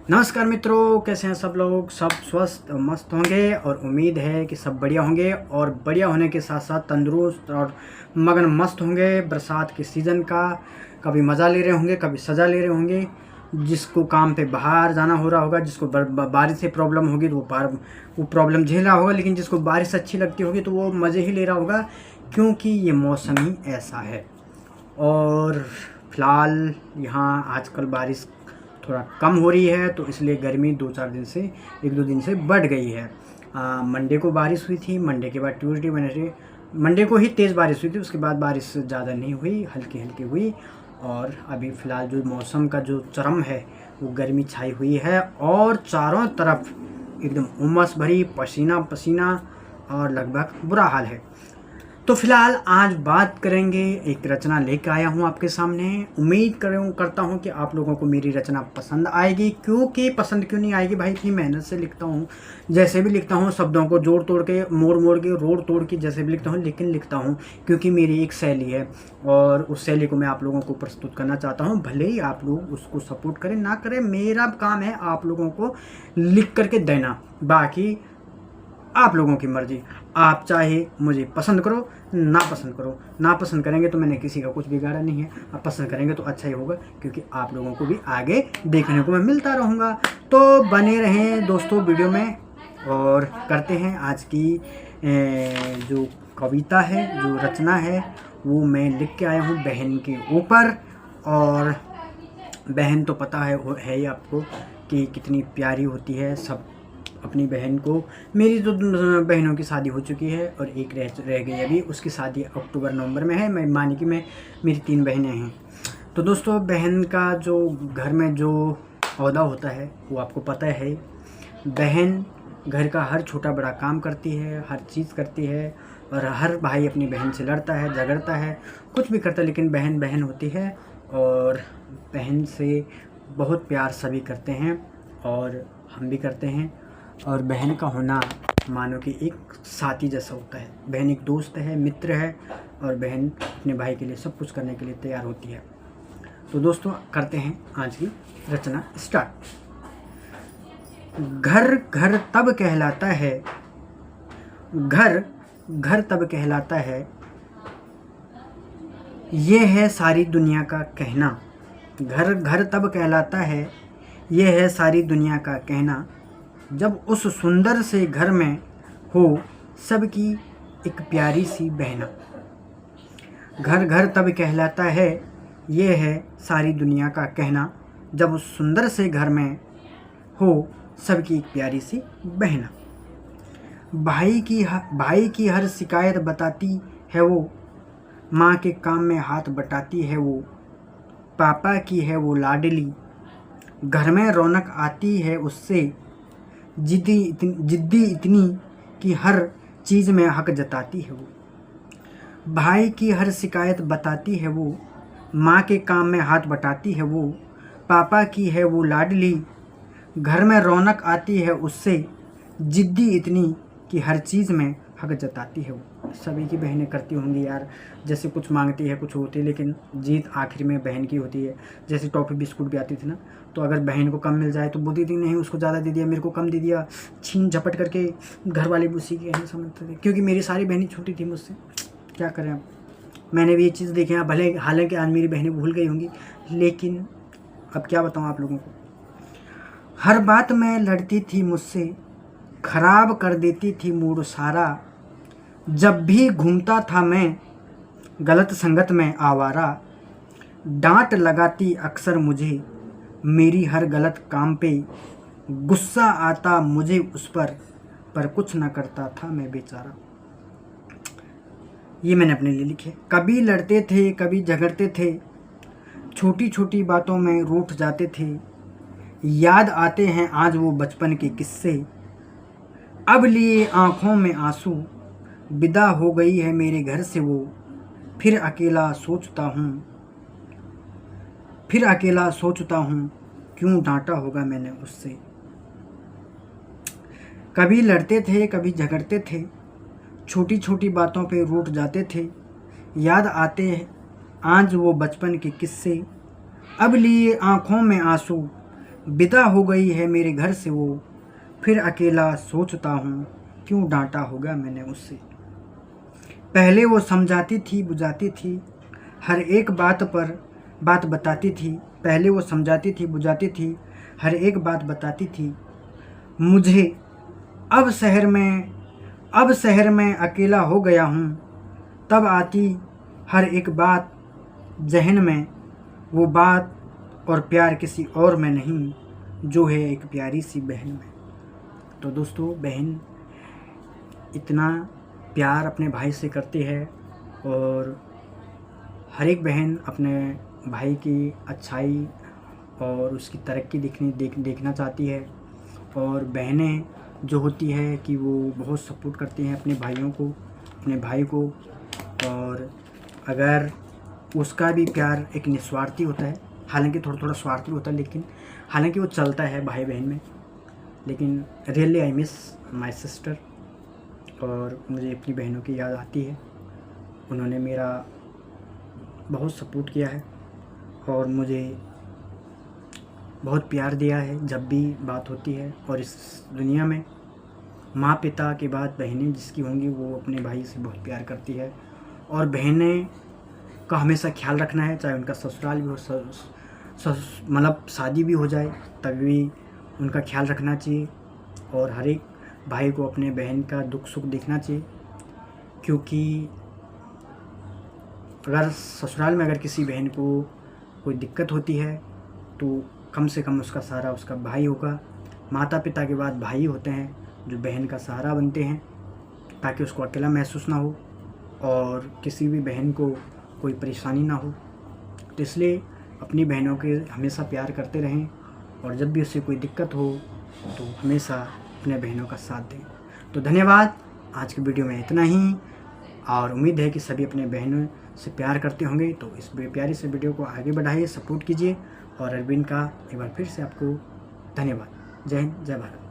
नमस्कार मित्रों, कैसे हैं सब लोग। सब स्वस्थ और मस्त होंगे और उम्मीद है कि सब बढ़िया होंगे और बढ़िया होने के साथ साथ तंदुरुस्त और मगन मस्त होंगे। बरसात के सीज़न का कभी मज़ा ले रहे होंगे, कभी सज़ा ले रहे होंगे। जिसको काम पे बाहर जाना हो रहा होगा, जिसको बारिश से प्रॉब्लम होगी तो वो प्रॉब्लम झेल रहा होगा, लेकिन जिसको बारिश अच्छी लगती होगी तो वो मज़े ही ले रहा होगा, क्योंकि ये मौसम ही ऐसा है। और फिलहाल यहाँ आजकल बारिश थोड़ा कम हो रही है, तो इसलिए गर्मी 1-2 दिन से बढ़ गई है। मंडे को बारिश हुई थी, मंडे के बाद ट्यूसडे वेडनेसडे, मंडे को ही तेज़ बारिश हुई थी, उसके बाद बारिश ज़्यादा नहीं हुई, हल्की हल्की हुई। और अभी फ़िलहाल जो मौसम का जो चरम है वो गर्मी छाई हुई है और चारों तरफ एकदम उमस भरी पसीना पसीना और लगभग बुरा हाल है। तो फिलहाल आज बात करेंगे, एक रचना लेकर आया हूँ आपके सामने। उम्मीद करता हूँ कि आप लोगों को मेरी रचना पसंद आएगी। क्योंकि पसंद क्यों नहीं आएगी भाई, इतनी मेहनत से लिखता हूँ, जैसे भी लिखता हूँ शब्दों को जोड़ तोड़ के, मोड़ मोड़ के, रोड़ तोड़ के जैसे भी लिखता हूँ, लेकिन लिखता हूँ क्योंकि मेरी एक शैली है और उस शैली को मैं आप लोगों को प्रस्तुत करना चाहता हूँ। भले ही आप लोग उसको सपोर्ट करें ना करें, मेरा काम है आप लोगों को लिख करके देना, बाकी आप लोगों की मर्ज़ी। आप चाहे मुझे पसंद करो ना पसंद करो, ना पसंद करेंगे तो मैंने किसी का कुछ बिगाड़ा नहीं है, आप पसंद करेंगे तो अच्छा ही होगा, क्योंकि आप लोगों को भी आगे देखने को मैं मिलता रहूँगा। तो बने रहें दोस्तों वीडियो में और करते हैं आज की जो कविता है, जो रचना है, वो मैं लिख के आया हूँ बहन के ऊपर। और बहन तो पता है ही आपको कि कितनी प्यारी होती है। सब अपनी बहन को, मेरी तो बहनों की शादी हो चुकी है और एक रह गई अभी, उसकी शादी अक्टूबर नवंबर में है। मैं मानी कि मेरी 3 बहनें हैं। तो दोस्तों, बहन का जो घर में जो ओहदा होता है वो आपको पता है। बहन घर का हर छोटा बड़ा काम करती है, हर चीज़ करती है, और हर भाई अपनी बहन से लड़ता है, झगड़ता है, कुछ भी करता है, लेकिन बहन बहन होती है और बहन से बहुत प्यार सभी करते हैं और हम भी करते हैं। और बहन का होना मानो कि एक साथी जैसा होता है। बहन एक दोस्त है, मित्र है, और बहन अपने भाई के लिए सब कुछ करने के लिए तैयार होती है। तो दोस्तों, करते हैं आज की रचना स्टार्ट। घर घर तब कहलाता है, घर घर तब कहलाता है, ये है सारी दुनिया का कहना। घर घर तब कहलाता है, ये है सारी दुनिया का कहना, जब उस सुंदर से घर में हो सबकी एक प्यारी सी बहना। घर घर तब कहलाता है, ये है सारी दुनिया का कहना, जब उस सुंदर से घर में हो सबकी एक प्यारी सी बहना। भाई की हर शिकायत बताती है वो, माँ के काम में हाथ बटाती है वो, पापा की है वो लाडली, घर में रौनक आती है उससे, जिद्दी इतनी कि हर चीज़ में हक जताती है वो। भाई की हर शिकायत बताती है वो, माँ के काम में हाथ बटाती है वो, पापा की है वो लाडली, घर में रौनक आती है उससे, जिद्दी इतनी कि हर चीज़ में हक जताती है वो। सभी की बहनें करती होंगी यार, जैसे कुछ मांगती है कुछ होती है, लेकिन जीत आखिर में बहन की होती है। जैसे टॉफ़ी बिस्कुट भी आती थी ना, तो अगर बहन को कम मिल जाए तो बोलती थी नहीं उसको ज़्यादा दे दिया, मेरे को कम दे दिया, छीन झपट करके घर वाले भी उसी के नहीं समझते थे, क्योंकि मेरी सारी बहनें छोटी थी मुझसे। क्या करें अब, मैंने भी ये चीज़ देखी है, भले हालांकि आज मेरी बहनें भूल गई होंगी, लेकिन अब क्या बताऊँ आप लोगों को। हर बात में लड़ती थी मुझसे, खराब कर देती थी मूड सारा, जब भी घूमता था मैं गलत संगत में आवारा, डांट लगाती अक्सर मुझे मेरी हर गलत काम पे, गुस्सा आता मुझे उस पर कुछ ना करता था मैं बेचारा। ये मैंने अपने लिए लिखे। कभी लड़ते थे कभी झगड़ते थे, छोटी छोटी बातों में रूठ जाते थे, याद आते हैं आज वो बचपन के किस्से, अब लिए आँखों में आंसू, विदा हो गई है मेरे घर से वो, फिर अकेला सोचता हूँ क्यों डांटा होगा मैंने उससे। कभी लड़ते थे कभी झगड़ते थे, छोटी छोटी बातों पे रूठ जाते थे, याद आते आज वो बचपन के किस्से, अब लिए आँखों में आंसू, विदा हो गई है मेरे घर से वो, फिर अकेला सोचता हूँ क्यों डांटा होगा मैंने उससे। पहले वो समझाती थी बुझाती थी, हर एक बात पर बात बताती थी। पहले वो समझाती थी बुझाती थी, हर एक बात बताती थी मुझे। अब शहर में अकेला हो गया हूँ, तब आती हर एक बात जहन में, वो बात और प्यार किसी और में नहीं, जो है एक प्यारी सी बहन में। तो दोस्तों, बहन इतना प्यार अपने भाई से करती है और हर एक बहन अपने भाई की अच्छाई और उसकी तरक्की देखना चाहती है। और बहनें जो होती है कि वो बहुत सपोर्ट करती हैं अपने भाइयों को, अपने भाई को। और अगर उसका भी प्यार एक निस्वार्थी होता है, हालांकि थोड़ा थोड़ा स्वार्थी होता है, लेकिन हालांकि वो चलता है भाई बहन में। लेकिन really I miss my sister, और मुझे अपनी बहनों की याद आती है। उन्होंने मेरा बहुत सपोर्ट किया है और मुझे बहुत प्यार दिया है जब भी बात होती है। और इस दुनिया में माँ पिता के बाद बहनें जिसकी होंगी वो अपने भाई से बहुत प्यार करती है। और बहनें का हमेशा ख्याल रखना है, चाहे उनका ससुराल भी हो, मतलब शादी भी हो जाए, तभी उनका ख्याल रखना चाहिए। और हर एक भाई को अपने बहन का दुख सुख देखना चाहिए, क्योंकि अगर ससुराल में अगर किसी बहन को कोई दिक्कत होती है तो कम से कम उसका सहारा उसका भाई होगा। माता पिता के बाद भाई होते हैं जो बहन का सहारा बनते हैं, ताकि उसको अकेला महसूस ना हो और किसी भी बहन को कोई परेशानी ना हो। तो इसलिए अपनी बहनों के हमेशा प्यार करते रहें, और जब भी उससे कोई दिक्कत हो तो हमेशा अपने बहनों का साथ दें। तो धन्यवाद, आज की वीडियो में इतना ही, और उम्मीद है कि सभी अपने बहनों से प्यार करते होंगे। तो इस प्यारी से वीडियो को आगे बढ़ाइए, सपोर्ट कीजिए। और अरविंद का एक बार फिर से आपको धन्यवाद। जय हिंद, जय भारत।